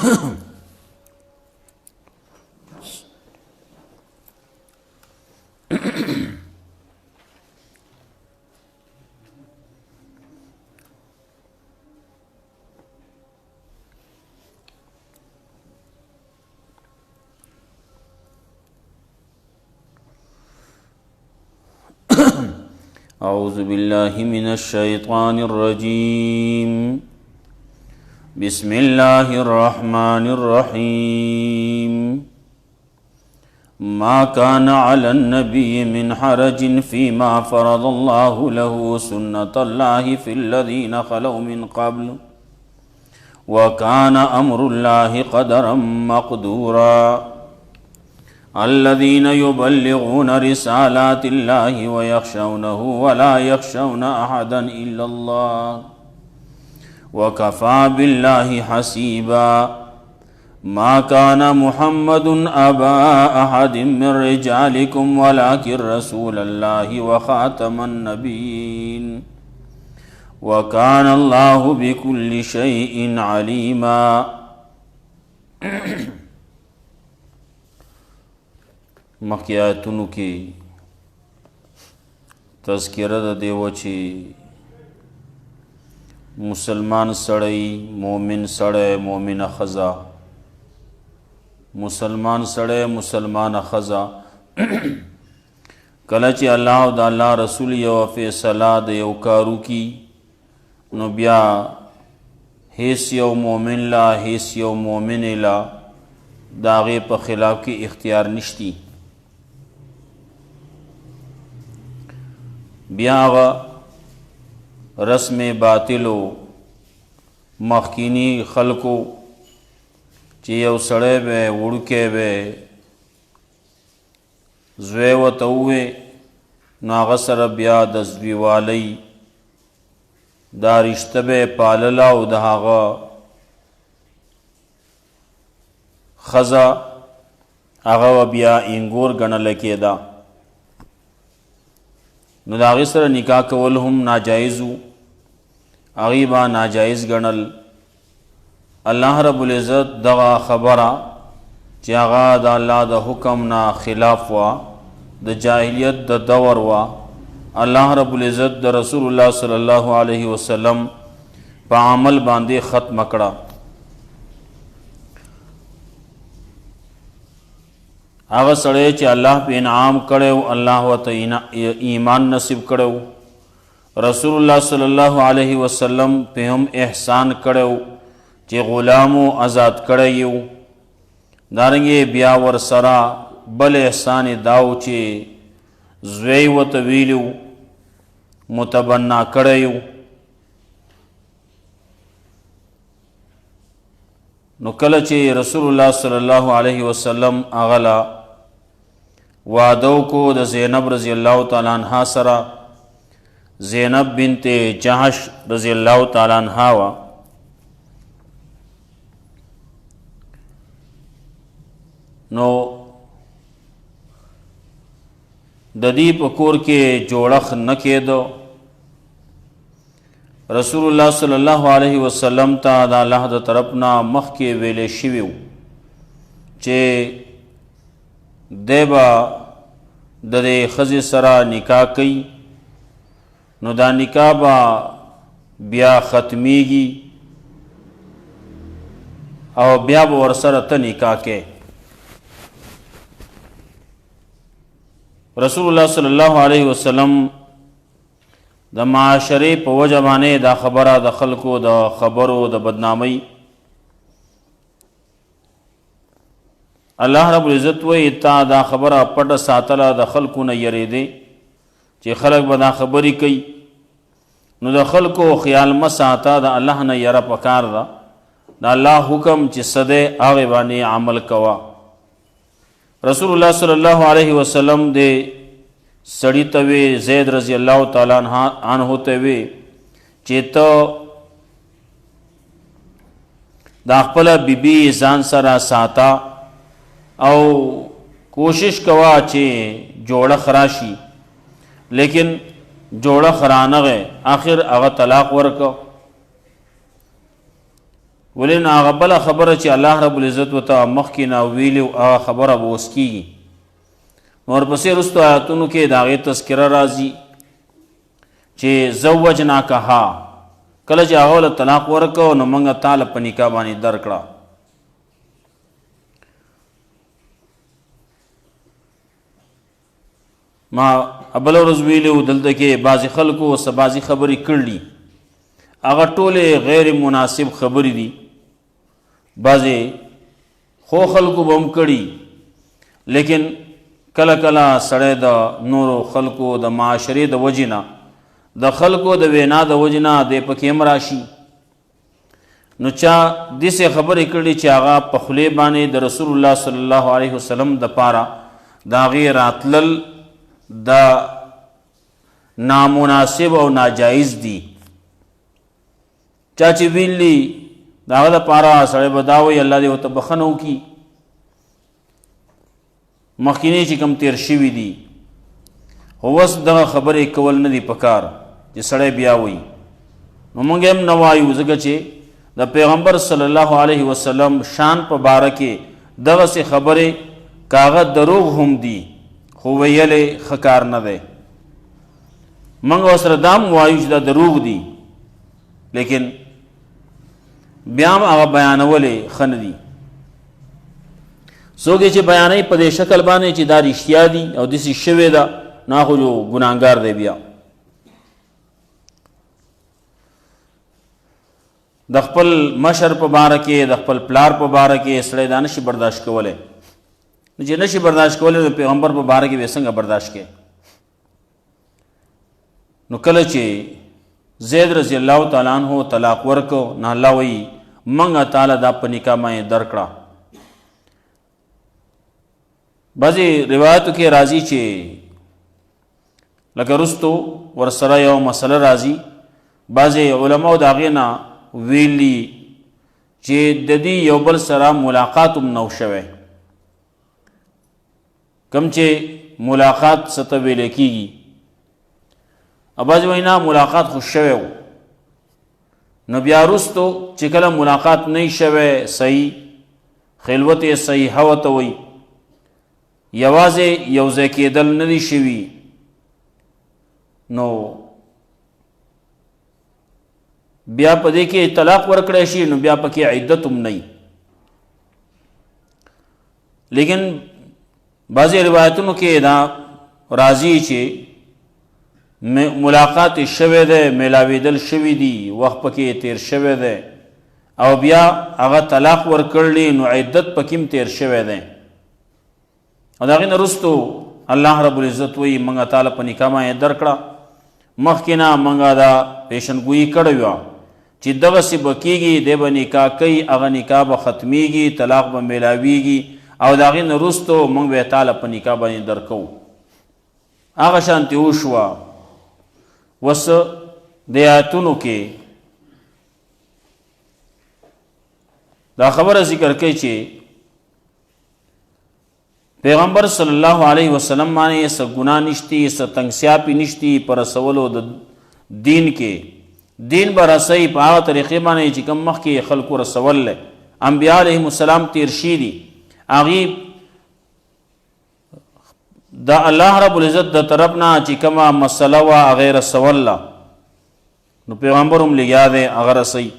أعوذ بالله من الشيطان الرجيم بسم الله الرحمن الرحيم ما كان على النبي من حرج فيما فرض الله له سنة الله في الذين خلوا من قبل وكان أمر الله قدرا مقدورا الذين يبلغون رسالات الله ويخشونه ولا يخشون أحدا إلا الله وكفى بالله حسيبا ما كان محمد أبا أحد من رجالكم ولكن رسول الله وخاتم النبيين وكان الله بكل شيء عليما. مخکې آیتونو کې تذکره د دیو چې مسلمان سړی، مومن سړی، مومنه ښځه، مسلمان سړی، مسلمانه ښځه کله چې الله او د الله رسول یو فیصله د یو کارو کی نو بیا هیڅ یو مومن لا هیڅ یو مومن لا د هغې په خلاف کې اختیار نشتی. بیا هغه رسم باطلو مخکینی خلکو چې یو سړی به وړوکی به زوی ورته ووې نو هغه سره بیا د زویوالۍ دا رشته به یې پالله او د هغه ښځه هغه بیا انګور ګڼله کېده نو د هغې سره نکاح کول هم ناجایز و، هغې به ناجایز ګڼل. الله رب العزت دغه خبره چې هغه د الله د حکم نه خلاف وه، د جاهلیت د دور وه، الله رب العزت د رسول الله صلی الله علیه وسلم په عمل باندې ختم کړه. هغه سړی چې الله په انعام کړی الله ورته ایمان نصیب کړی، رسول الله صلی الله علیه وسلم په هم احسان کړی چې غلامو آزاد کړی یو. دارنګې بیا ورسره بل احسان داو چې زوی ورته ویلي متبنا کړی یو. نو کله چې رسول الله صلی الله علیه وسلم هغه له واده وکړو د زینب رضی الله تعالی عنها سره، زینب بنت جحش رضی الله تعالی عنها وه. نو د دې په کور کې جوړښت نه کېدو. رسول الله صلی الله علیه وسلم ته د الله د طرف نه مخکې ویلې شوي و چې دی به د دې ښځې سره نکاح کوي نو دا نکاح به بیا ختمیږي او بیا به ورسره ته نکاح کوې. رسول الله صلی الله علیه وسلم د معاشرې په وجه باندې دا خبره د خلکو د خبرو د بدنامۍ الله رب العزت وایي تا دا خبره پټه ساتله د خلکو نه یریدې چې خلک به دا خبرې کوي نو د خلکو خیال مه ساته، د الله نه یره پکار ده، د الله حکم چې څه دی هغې باندې عمل کوه. رسول الله صلی الله علیه وسلم د سړی ته وی زید رضی الله تعالی عنه ته وی چې ته دا خپل بیبي ځان سره ساته او کوشش کوا چې جوړه خراشي، لیکن جوړه خرانغه آخر هغه طلاق ورکو. ولې نو هغه بله خبره چې الله رب العزت ورته مخکې نه ویلي هغه خبره به اوس کېږي. نو ورپسې وروستو آیاتونو کې د هغې تذکره راځي چې زوجناکها، کله چې هغه له طلاق ورکړو نو موږ تاله په نکاح باندې درکړه. ما بله ورځ ویلي وو دلته کې بعضې خلکو ورسه بعضې خبرې کړلي، هغه ټولې غیر مناسب خبرې دي. بعضې خو خلکو به هم کړي، لیکن کله کله سړی د نورو خلکو د معاشرې د وجې نه، د خلکو د وینا د وجې نه دی پکې هم راشي. نو چا داسې خبرې کړي چې هغه په خولې باندې د رسول الله صلی الله علیه وسلم دپاره د هغې راتلل د نامناسب او ناجایز دي. چا چې ویلي د هغه دپاره سړی به دا وایي الله دې ورته بخښنه وکړي، مخکینی چې کوم تیر شوي دي. خو اوس دغه خبرې کول نه دي پکار چې سړی بیا وایي. نو موږ هم نه وایو، ځکه چې د پیغمبر صلی الله علیه وسلم شان په باره کې دغسې خبرې کاغه دروغ هم دي، خو ویلې ښه کار نه دی. موږ ورسره دا هم وایو چې دا دروغ دي، لیکن بیا هم هغه بیانولې ښه نه دي. څوک چې بیانوي په دې شکل باندې چې دا رښتیا دي او داسې شوې ده، نو خو جو ګناهګار دی. بیا د خپل مشر په باره کې، د خپل پلار په باره کې سړی دا نشي برداشت کولی. نو چې نشي برداشت کولی د پیغمبر په باره کې به څنګه برداشت کوي؟ نو کله چې زید رضی الله تعالی عنہ طلاق ورکو، نو الله وایي موږ تعالی دا په نکاح باندې درکړه. بعضې روایتو کې راځي چې لکه رستو ورسره یو مسله راځي، بعضې علماو د هغې نه ویلي چې د دې یو بل سره ملاقات هم نو شوی. کم چې ملاقات څه ته ویلی کېږي، بعضې وایي نه ملاقات خو شوی و. نو بیا وروستو چې کله ملاقات نه شوی، صحیح خلوت یې صحیحه ورته وایي، یوازې یو ځای کېدل نه دي شوي، نو بیا په دې کې طلاق ورکړی شي، نو بیا پکې عدت هم نه. لیکن بعضې روایتونو کې دا راځي چې ملاقات شوی دی، میلاویدل شوي دي، وخت پکې تیر شوی دی، او بیا هغه طلاق ورکړلی، نو عدت پکې هم تیر شوی دی. او د هغې نه وروستو الله رب العزت وایي موږ تعالی په نکاح باندې درکړه. مخکې نه موږ دا پیشنګویي کړې وه چې دغسې به کېږي، دی به نکاح کوي، هغه نکاح به ختمیږي، طلاق به میلاویږي، او د هغې نه وروستو موږ به یې تعالی په نکاح باندې درکوو. هغه شانتې وشوه. وس د آیاتونو کې دا خبره ذکر کوي چې پیغمبر صلی الله علیه وسلم باندې څه ګناه نشتی، څه تنګسیاپي نشتی په رسولو د دین کې. دین به رسوي په هغه طریقې باندې چې کوم مخکې خلکو رسول دی. انبیا علیهم السلام تیر شي دي، هغې د الله رب العزت د طرف نه چې کومه مسله وه هغې رسوله، نو پیغمبر هم لګیا دی هغه رسوي.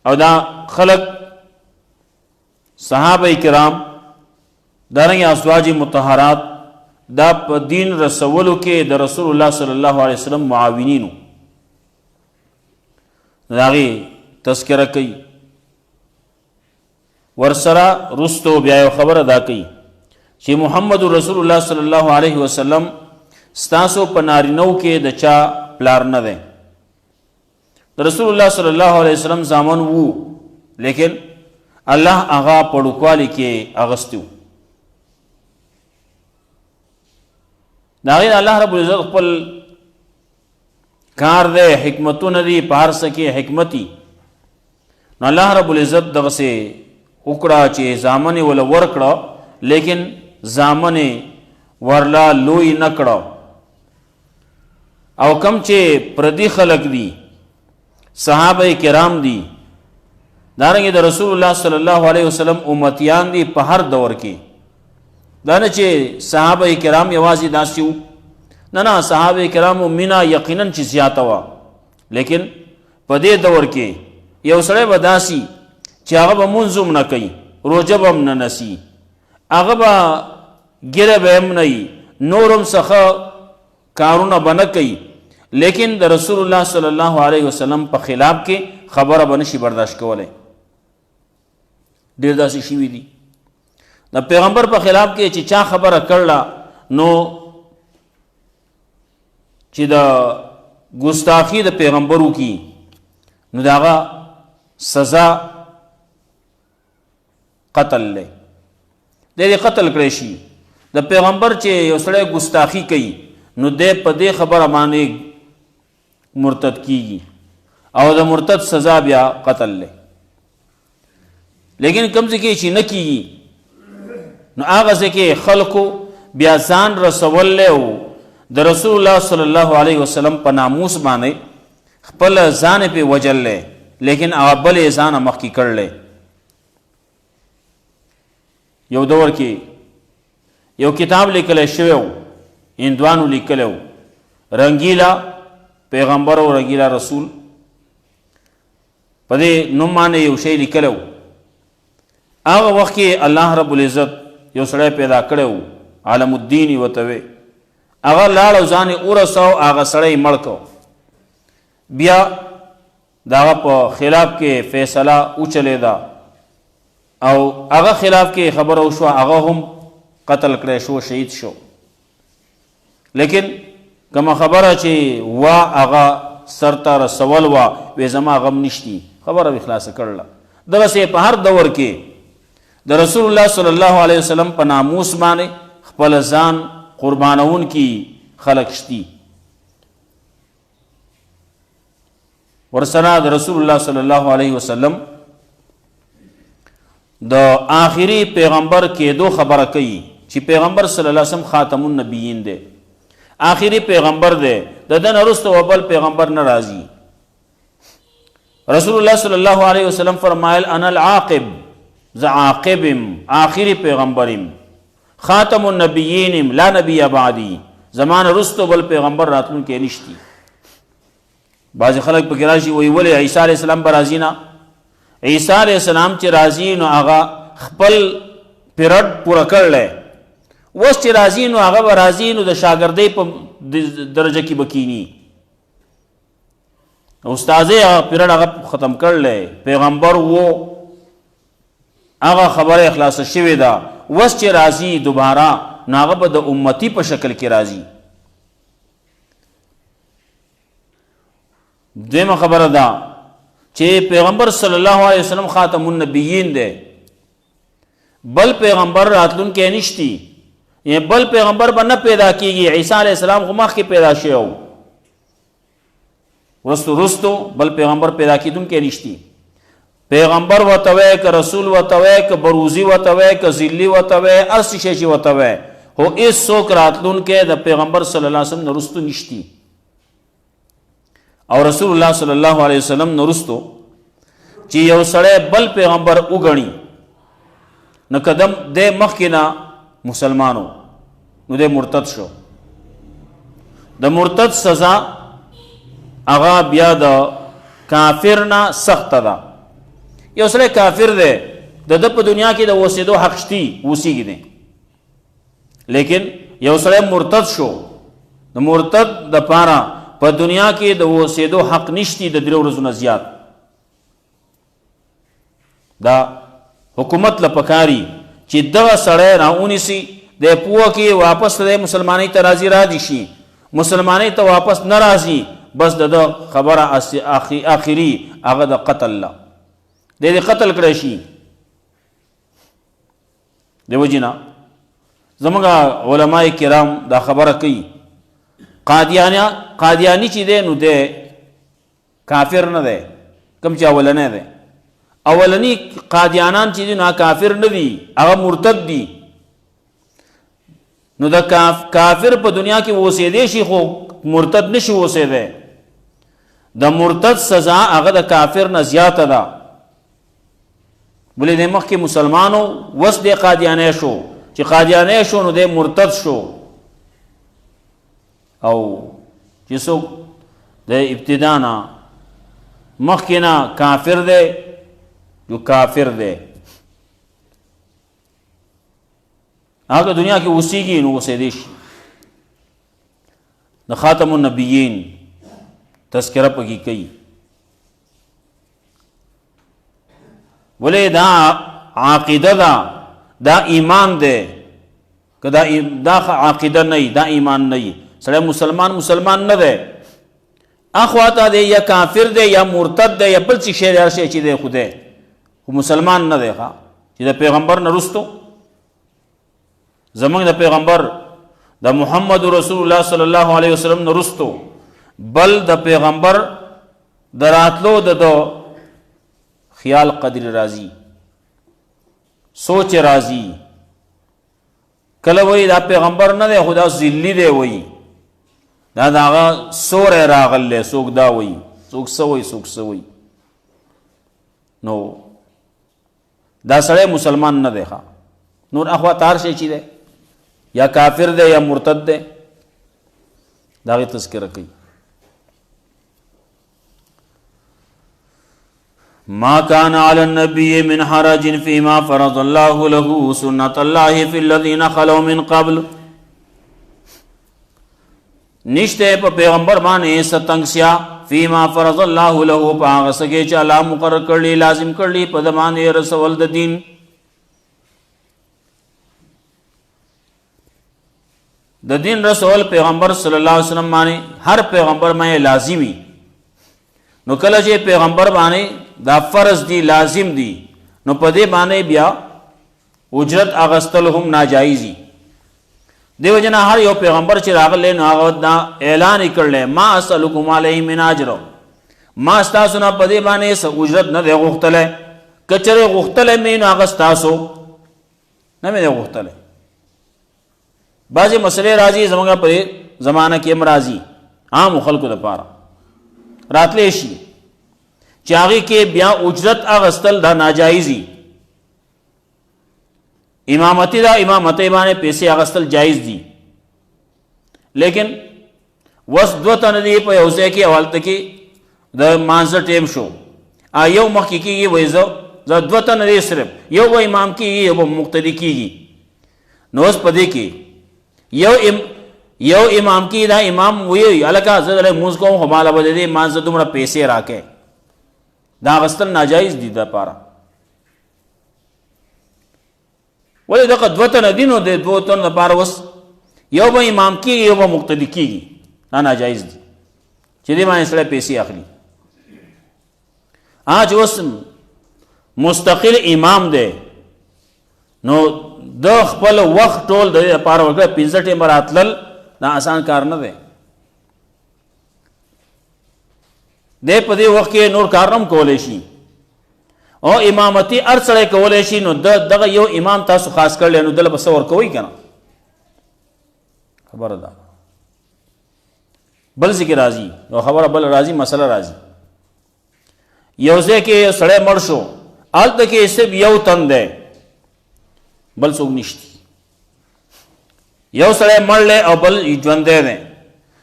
او دا خلق صحابه کرام دارنګه ازواج مطهرات دا په دین رسولو کې د رسول الله صلی الله علیه وسلم معاونینو. د هغې تذکره کوي. ورسره رستو بیا یو خبره دا کوي چې محمد رسول الله صلی الله علیه وسلم ستاسو په نارینو کې د چا پلار نه دی. د رسول الله صلی الله علیه وسلم زامن وو، لیکن الله هغه په ډوکوالي کې اغستی و. د هغې الله رب العزت خپل کار دی، حکمتونه دي، په هر څه کې حکمتي. نو الله رب العزت دغسې وکړه چې زامن یې وله ورکړه، لیکن زامن یې ورلا لوی نه کړه. او کم چې پردي خلق دي، صحابه کرام دي، دارنګه د رسول الله صلی الله علیه وسلم امتیان دي په هر دور کې. دا نه چې صحابه کرام یوازې داسې وو، نه صحابه کرامو مینا یقینا چې زیاته وه، لیکن په دې دور کې یو سړی به داسي چې هغه به مونځ هم نه کوي، روژه به هم نه نسي، هغه به ګیره به هم نه وي، نور هم څخه کارونه به نه کوي، لیکن د رسول الله صلی الله علیه وسلم په خلاف کې خبره به نشي برداشت کولی. ډېر داسې شوي دي د پیغمبر په خلاف کې چې چا خبره کړله نو چې د ګستاخي د پیغمبر وکړي نو د هغه سزا قتل دی، د دې قتل کړی شي. د پیغمبر چې یو سړی ګستاخي کوي نو دی په دې خبره باندې مرتد کیږي او د مرتد سزا بیا قتل دی. لیکن کم ځای کې چې نه کیږي نو هغه ځای کې خلکو بیا ځان رسولی او د رسول الله صلی الله علیه وسلم په ناموس باندې خپل ځان پې وجلی، لیکن هغه بل یې ځانه مخکې کړلی. یو دور کې یو کتاب لیکلی شوی و، هندوانو لیکلی و، رنګیلا پیغمبر او رنګیلا رسول، په دې نوم باندې یو شی لیکلی و. هغه وخت کې الله رب العزت یو سړی پیدا کړی و، عالم الدین یې ورته وی، هغه لاړ او ځان یې ورساو، هغه سړی یې مړ کو. بیا د هغه په خلاف کې فیصله وچلېده او هغه خلاف کې خبره وشوه، هغه هم قتل کړی شو، شهید شو. لیکن کومه خبره چې وا هغه سر ته رسول وه وی زما غم نشتی، خبره به خلاصه کړله. دغسې په هر دور کې د رسول الله صلی الله علیه وسلم په ناموس باندې خپل ځان قربانون کی خلق شتی. ورسره د رسول الله صلی الله علیه وسلم د آخري پیغمبر کېدو خبره کوي چې پیغمبر صلی الله علیه وسلم خاتم النبیین دی، آخري پیغمبر دی، د ده نه وروسته بل پیغمبر نه راځي. رسول الله صلی الله علیه وسلم فرمایل انا العاقب، زه عاقبم، آخري پیغمبرم، خاتم النبیینم، لا نبی بعدی، زمان وروسته بل پیغمبر راتلونکی نشتی. بعضې خلک پکې راشي وایي ولې عیسی علیه السلام به راځي نه. عیسی علیه السلام چې راځي نو هغه خپل پیرډ پوره کړلی، اوس چې راځي نو هغه به راځي نو د شاګردۍ په درجه کې به کیني. استاذۍ هغه پیرډ هغه ختم کړلی، پیغمبر و، هغه خبره خلاصه شوې ده. اوس چې راځي دوباره نو هغه به د امتی په شکل کې راځي. دویمه خبره ده چې پیغمبر صلی الله علیه وسلم خاتم النبیین دی، بل پیغمبر راتلونکی نشتی، یعنی بل پیغمبر به نه پیدا کیږي. عیسی علیه السلام خو مخکې پیدا شوی و، رستو بل پیغمبر پیدا کیدونکی نشتی. پیغمبر ورته وی که رسول ورته وی که بروزی ورته وی که ذلی ورته وی هر څه شی چې ورته وی، خو هېڅوک راتلونکی د پیغمبر صلی الله علیه وسلم نه وروستو نشتی. او رسول الله صلی الله علیه وسلم نه وروستو چې یو سړی بل پیغمبر وګڼي نو قدم دی مخکې نه مسلمانو نو دی مرتد شو. د مرتد سزا هغه بیا د کافر نه سخته ده. یو سړی کافر دی، د ده په دنیا کې د اوسېدو حق شتي، اوسېږي دی، لیکن یو سړی مرتد شو، د مرتد دپاره په دنیا کې د اوسېدو حق نشتی د 3 ورځو نه زیات. دا حکومت له پکاري چې دغه سړی راونیسي، د پوه کې واپس د مسلمانۍ ته راځي شي، مسلمانۍ ته واپس نه راځي، بس د خبره آخري هغه د قتل له د قتل کړی شي. د وجې نه زموږ علماء کرام دا خبره کوي قادیانی چې دی نو دی کافر نه دی، کوم چې اولنی دی. اولنی قادیانان چې دي نو کافر نه دي، هغه مرتد دي. نو د کافر په دنیا کې اوسېدی شي خو مرتد نشي اوسېدی. د مرتد سزا هغه د کافر نه زیاته ده. بلې د مخکې مسلمانو وس د قادیانی شو، چې قادیانی شو نو د مرتد شو، او چې څوک د ابتدا نه مخکې نه کافر دی جو کافر دی، هغه دنیا کې اوسېږي نو اوسېدی شي. د خاتم النبیین تذکره پکې کوي. ولې دا عقیده ده، دا ایمان دی، که دا عقیده نه وي، دا ایمان نه وي، سړی مسلمان نه دی، اخواته دی یا کافر دی یا مرتد دی یا بل څه شی دی، هر شی چې دی خو دی خو مسلمان نه دی. چې د پیغمبر نه رستو زمونږ د پیغمبر د محمد رسول الله صلی الله علیه وسلم نه رستو بل د پیغمبر د راتلو د خیال قدر راځي، سوچ راځي. کله وایي دا پیغمبر نه دی خو دا ذلی دی، وایي دا هغه سوری راغلی، څوک دا وایي، څوک څه وایي، څوک څه وایي. نو دا سړی مسلمان نه دی. نور اخوات هر شی چې دی یا کافر دی یا مرتد دی، دا هغې تذکره کوي. ما كان على النبي من حرج فيما فرض الله له سنة الله في الذين خلوا من قبل. نشته په پیغمبر باندې ستنګسیا فيما فرض الله له، په هغه څه کې چې الله مقرر کړي، لازم کړي په دمانه رسول د دین. د دین رسول پیغمبر صلی الله علیه وسلم باندې هر پیغمبر باندې لازمی. نو کله چې پیغمبر باندې دا فرض دی، لازم دی، نو په دې باندې بیا اجرت اغستل هم ناجایزي. دیو جنا هر یو پیغمبر چې راغلی نو هغه دا اعلان کړل، ما اسألکم علیه من اجر، ما ستاسو نه په دې باندې څه اجرت نه دی غوښتلی، کچره غوښتلی مې نو هغه ستاسو نه مې دی غوښتلی. بعضې مسلې راځي زموږ په زمانه کې هم راځي، عام خلکو دپاره راتلی شي چې هغې کې بیا اجرت اغستل دا ناجایزي. امامتی دا امامتی باندې پیسې اغستل جایز دي، لیکن وس دو تن دی په یو ځای کې حوالته کې د مانځه ټیم شو، یو مخکې کېږي وایي زه دوه تن دی، صرف یو به امام کېږي یو به مقتدي کېږي. نو اوس په دې کې یو امام کی دا امام وی الکا زه دلته مونځ کوم خو ماله به د دې مانځه دومره پیسې راکې، دا اغستل ناجایز دي دپاره. ولې دغه دوه تنه دي نو د دوه تنو دپاره اوس یو به امام کېږي یو به مقتدي کېږي، دا ناجایز دي چې دې باندې سړی پیسې اخلي. چې اوس مستقل امام دی نو د خپل وخت ټول د دې لپاره ورکړی، 15 ټیمه راتلل دا آسان کار نه دی. دی په دې وخت کې نور کار هم کولی شي او امامتي هر سړی کولی شي. نو دغه یو امام تاسو خاص کړلی نو دله به څه ورکوئ که نه، خبره ده. بل ځای کې راځي یو خبره، بل راځي مسله راځي، یو ځای کې یو سړی مړ شو، هلته کې صرف یو تن دی، بل څوک نشتی. یو سړی مړ او بل ژوندی دی.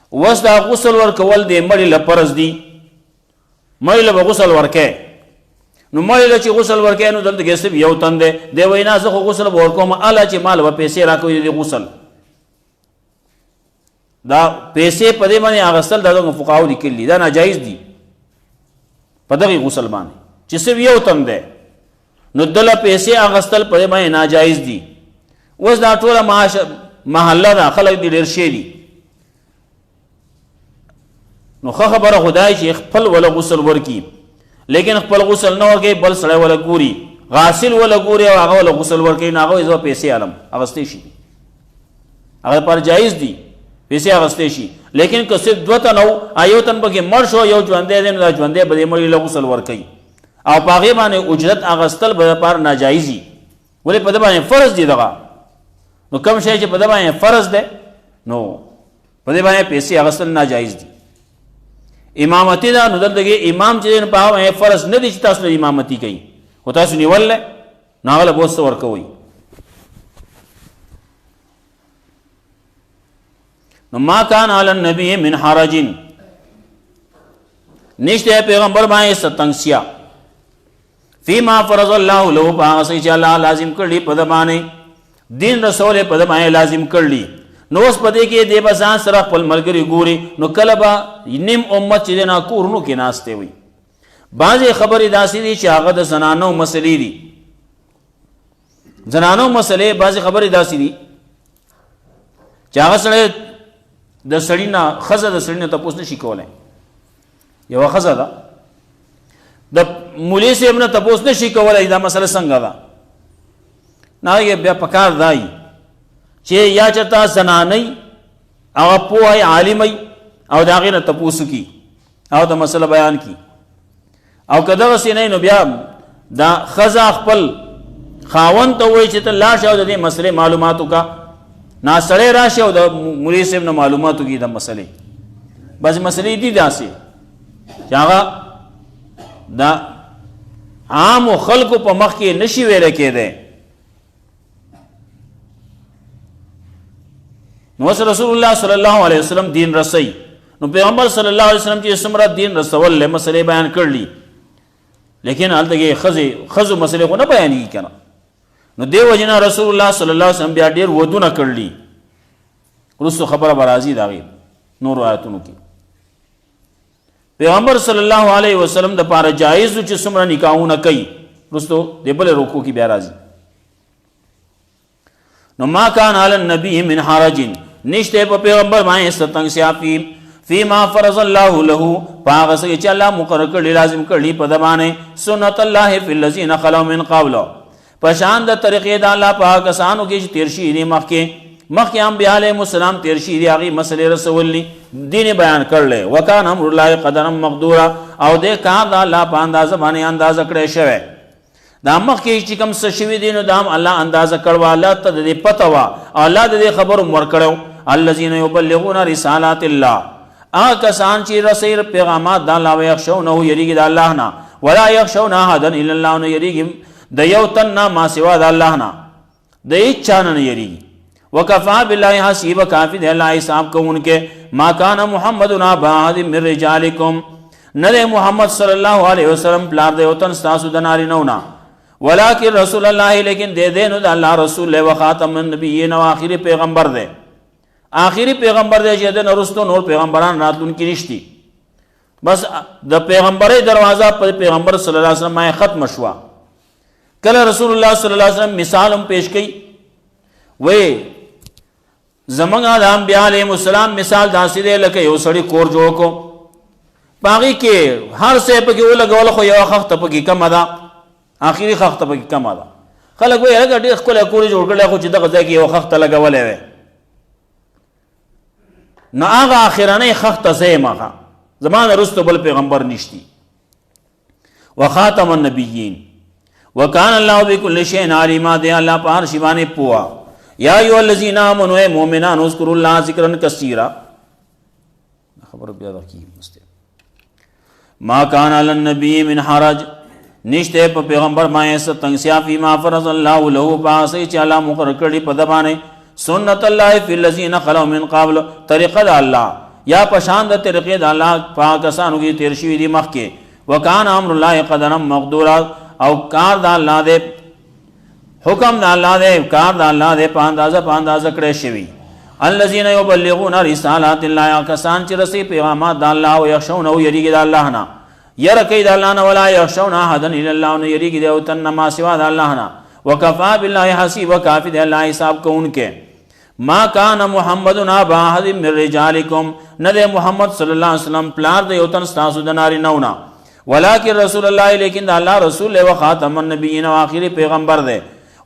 اوس دا غسل ورکول دی مړي له فرض دي، مړي له به غسل ورکوې. نو مړي له چې غسل ورکوې نو دلته کې صرف یو تن دی، دی وایي نه زه خو غسل به ورکوم، اله چې مال به پیسې راکوي د غسل. دا پیسې په دې باندې اخیستل دا دغه فقهاو لیکلي دا ناجایز دي په دغې غسل باندې چې صرف یو تن دی، نو دله پیسې اخیستل په دې باندې ناجایز دي. اوس دا ټوله محله ده، خلک دې ډېر شی دي. نو ښه خبره خدای چې خپل وله غسل ورکي، لیکن خپل غسل نه ورکوي، بل سړی وله ګوري، غاسل وله ګوري او هغه وله غسل ورکوي، نو هغه وایي زه پیسې علم اخیستی شي، هغه لپاره جایز دي پیسې اخیستی شي. لیکن که صرف دوه تن او یو تن پکې مړ شو یو ژوندی دی، نو دا ژوندی به دې مړي له غسل ورکوي او په هغې باندې اجرت اخیستل به دپاره ناجایز وي. ولې په ده باندې فرض دي دغه، نو کوم شی چې په ده باندې فرض دی نو په دې باندې پیسې اخیستل ناجایز دي. امامتی دا نو دلته کې امام چې په هغه فرض نه دي چې تاسو له امامتی کوي او تاسو نیول نه هغه به څه ورکوي. نو ما کان علی النبی من حرج نشته پیغمبر باندې ستنګسیا فيما فرض الله له پاسې چې الله لازم کړی په دمانه دین رسول په دمانه لازم کړی. نو اوس پدې کې د بسان سره خپل ملګری ګوري نو کله به نیم امت چې نه کورونو کې ناشته وي. بعضې خبرې داسې دي چې هغه د زنانو مسلې دي. زنانو مسلې بعضې خبرې داسې دي چې هغه سړی د سړي نه ښځه د سړي نه تپوس نشي کولی. یوه ښځه ده د مولي صاحب نه تپوس نشي کولی دا مسله څنګه ده. نه بیا پکار دی چې یا چېرته زنانۍ هغه پوهی عالمۍ او د هغې نه تپوس کي او د مسله بیان کي. او که دغسې نه نو بیا دا ښځه خپل خاوند ته وایي چې ته لاړ شه او د دې مسلې معلومات وکړه. نا سړی راشي او د مولي صاحب نه معلومات وکړي د مسلې. بعضې مسلې دي داسې چې هغه د عامو خلکو په مخ کې نشي ویلی کېدی. نو رسول الله صلی الله علیه وسلم دین رسی. نو پیغمبر صلی الله علیه وسلم چې څومره دین رسول له مسلې بیان کړلی لیکن هلته کې ښځو مسلې خو نه بیانېږي که نه. نو دې وجې نه رسول الله صلی الله علیه وسلم بیا ډېر ودونه کړلي. وروستو خبره به راځي د هغې نورو آیتونو کې. پیغمبر صلی الله علیه وسلم د پاره جایز چې څومره نکاحونه کوي وروستو د بلې رکو کې بیا راځي. نو ما کان علی النبی من حرج نشته په پیغمبر باندې ستنګسیا فيما فرض الله له پاغه چې الله مقرر کړی لازم کړی په دمانه سنت الله فی الذین خلو من قبل پشان د طریقې د الله پاک کسانو کې چې تیر شي دي مخکې انبیاء علیهم السلام تیر شي دي هغې مسلې رسولي دین بیان کړلی. وکان امر الله قدرا مقدورا او د کار د الله په اندازه باندې اندازه کړی شوی. دا مخکې چې کوم څه شوي دي نو دا هم الله اندازه کړو. الله ته د دې پته وه او الله د دې خبر هم ورکړی. الذین یبلغون رسالات الله هغه کسان چې رسوي پیغامات د الله ویخشونه یریږي د الله نه ولا یخشون احدا الا الله نه یریږي د یو تن نه ما سوا د الله نه د هیڅ چا نه یریږي. وکفا بالله حسیبا کافی دی الله حساب کوونکې. ما کان محمد ابا احد من رجالکم نه دی محمد صلی الله علیه وسلم پلار د یو تن ستاسو د نارینهو نه ولکن رسول الله لیکن دی دی نو د الله رسول دی وخاتم النبیین او آخري پیغمبر دی. آخري پیغمبر دی چې د نه وروستو نور پیغمبران راتلونکي نشتي. بس د پیغمبرۍ دروازه په پیغمبر صلی الله علیه وسلم باندې ختم شوه. کله رسول الله صلی الله علیه وسلم مثال هم پیش کړي وی زمونږ د انبیاء علیهم السلام مثال داسې دی لکه یو سړي کور جوړ کړو په هغې کې هر څه یې پکې ولګوله خو یوه خښته پکې کمه ده آخري خښته پکې کمه ده. خلک وایي هلکه ډېر ښکلی کور یې جوړ کړی خو چې دغه ځای کې یوه خښته لګولی وی نو هغه آخرنۍ خښته زه یم هغه زما نه وروسته بل پیغمبر نشتی. وخاتم النبیین وکان الله بكل شیء علیما دی الله په هر شي باندې پوهه. یا ایها الذین آمنوا اے مؤمنان اذکروا الله ذکرا کثیرا. خبر بیا کی ما کان علی النبی من حرج نشته په پیغمبر باندې څه تنګسیا فيما فرض الله له پاسه چې الله مقرر کړی په د باندې سنت الله فی الذین خلو من قبل طریقه د الله یا پشان د طریقې د الله پاکستانو کې تیر شوي دي مخکې. وکان امر الله قدرا مقدورا او کار د الله دی حکم د الله دی کار د الله دی په اندازه کړی شوي. الذین یبلغون رسالات الله کسان چې رسي پیغامات د الله او یخشونه یریږي د الله نه یره کوي د الله نه ولا یخشون احدا الا الله نه یریږي د یو تن نه ما سوا د الله نه. وکفا بالله حسیبا کافی دی الله حساب کوونکی. ما کان محمد ابا احد من رجالکم نه دی محمد صلی الله علیه وسلم پلار د یو تن ستاسو د نارینهو نه ولکن رسول الله لیکن د الله رسول دی وخاتم النبیین او آخري پیغمبر دی.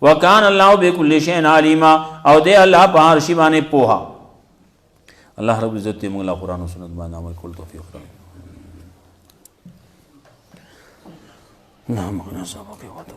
وکان الله بكل شیء علیما او دی الله په هر شي باندې پوها. الله رب عزت موږ له قرآن او سنت باندې عمل کول توفیق راکړي. نعم غنا صاحب په وته